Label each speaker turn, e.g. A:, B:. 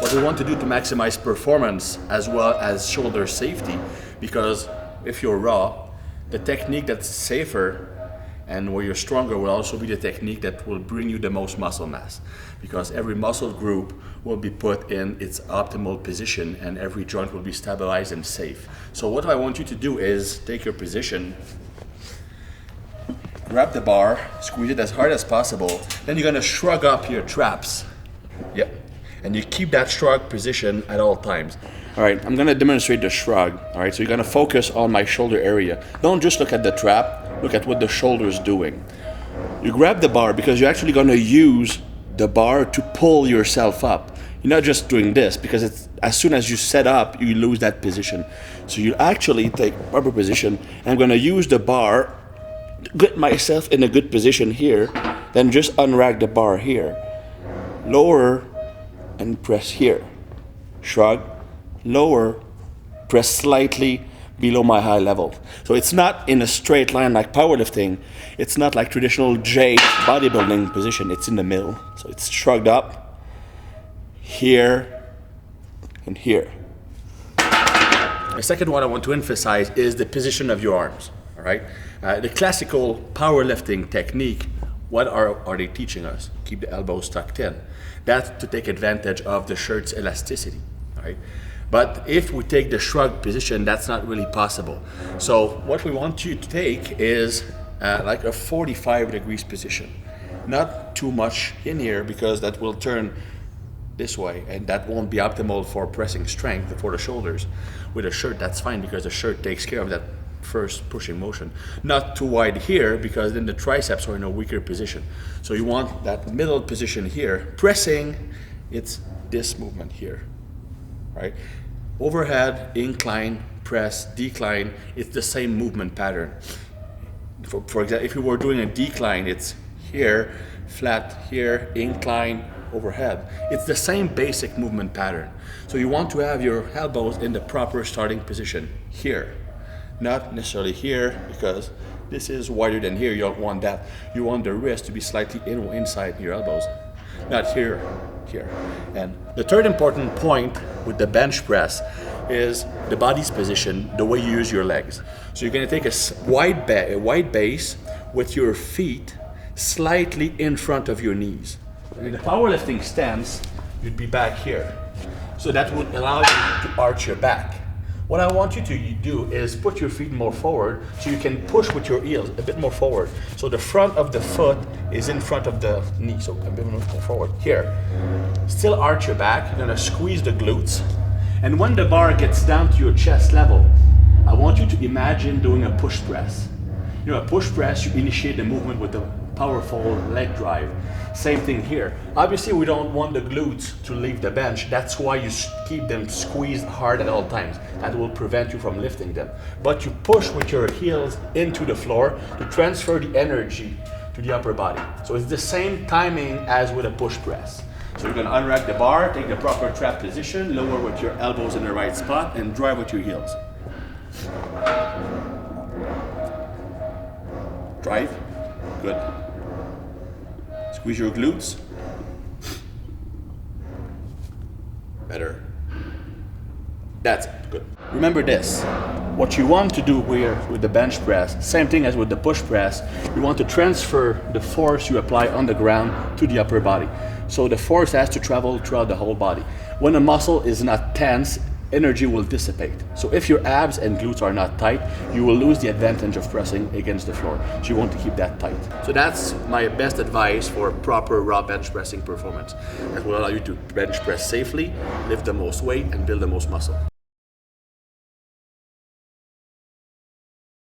A: what we want to do to maximize performance as well as shoulder safety, because if you're raw, the technique that's safer and where you're stronger will also be the technique that will bring you the most muscle mass, because every muscle group will be put in its optimal position and every joint will be stabilized and safe. So what I want you to do is take your position, grab the bar, squeeze it as hard as possible, then you're gonna shrug up your traps. Yep. And you keep that shrug position at all times. All right, I'm gonna demonstrate the shrug. All right, so you're gonna focus on my shoulder area. Don't just look at the trap, look at what the shoulder is doing. You grab the bar because you're actually gonna use the bar to pull yourself up. You're not just doing this, because it's, as soon as you set up, you lose that position. So you actually take proper position, and I'm gonna use the bar to get myself in a good position here, then just unrack the bar here. Lower and press here. Shrug, lower, press slightly below my high level. So it's not in a straight line like powerlifting. It's not like traditional J bodybuilding position. It's in the middle. So it's shrugged up, here, and here. The second one I want to emphasize is the position of your arms, all right? The classical powerlifting technique, what are they teaching us? Keep the elbows tucked in. That's to take advantage of the shirt's elasticity, right? But if we take the shrug position, that's not really possible. So what we want you to take is like a 45 degrees position. Not too much in here, because that will turn this way and that won't be optimal for pressing strength for the shoulders. With a shirt, that's fine, because the shirt takes care of that first pushing motion. Not too wide here, because then the triceps are in a weaker position. So you want that middle position here. Pressing, it's this movement here, right? Overhead, incline, press, decline, it's the same movement pattern. For example, if you were doing a decline, it's here, flat here, incline, overhead. It's the same basic movement pattern. So you want to have your elbows in the proper starting position here. Not necessarily here, because this is wider than here. You don't want that. You want the wrist to be slightly inside your elbows, not here, here. And the third important point with the bench press is the body's position, the way you use your legs. So you're gonna take a wide base with your feet slightly in front of your knees. In the powerlifting stance, you'd be back here. So that would allow you to arch your back. What I want you to do is put your feet more forward so you can push with your heels a bit more forward. So the front of the foot is in front of the knee, so a bit more forward. Here, still arch your back, you're gonna squeeze the glutes. And when the bar gets down to your chest level, I want you to imagine doing a push press. You know, a push press, you initiate the movement with a powerful leg drive. Same thing here. Obviously, we don't want the glutes to leave the bench. That's why you keep them squeezed hard at all times. That will prevent you from lifting them. But you push with your heels into the floor to transfer the energy to the upper body. So it's the same timing as with a push press. So you're gonna unrack the bar, take the proper trap position, lower with your elbows in the right spot, and drive with your heels. Drive, good. Squeeze your glutes. Better. That's it, good. Remember this, what you want to do here with the bench press, same thing as with the push press, you want to transfer the force you apply on the ground to the upper body. So the force has to travel throughout the whole body. When a muscle is not tense, energy will dissipate. So if your abs and glutes are not tight, you will lose the advantage of pressing against the floor. So you want to keep that tight. So that's my best advice for proper raw bench pressing performance. That will allow you to bench press safely, lift the most weight, and build the most muscle.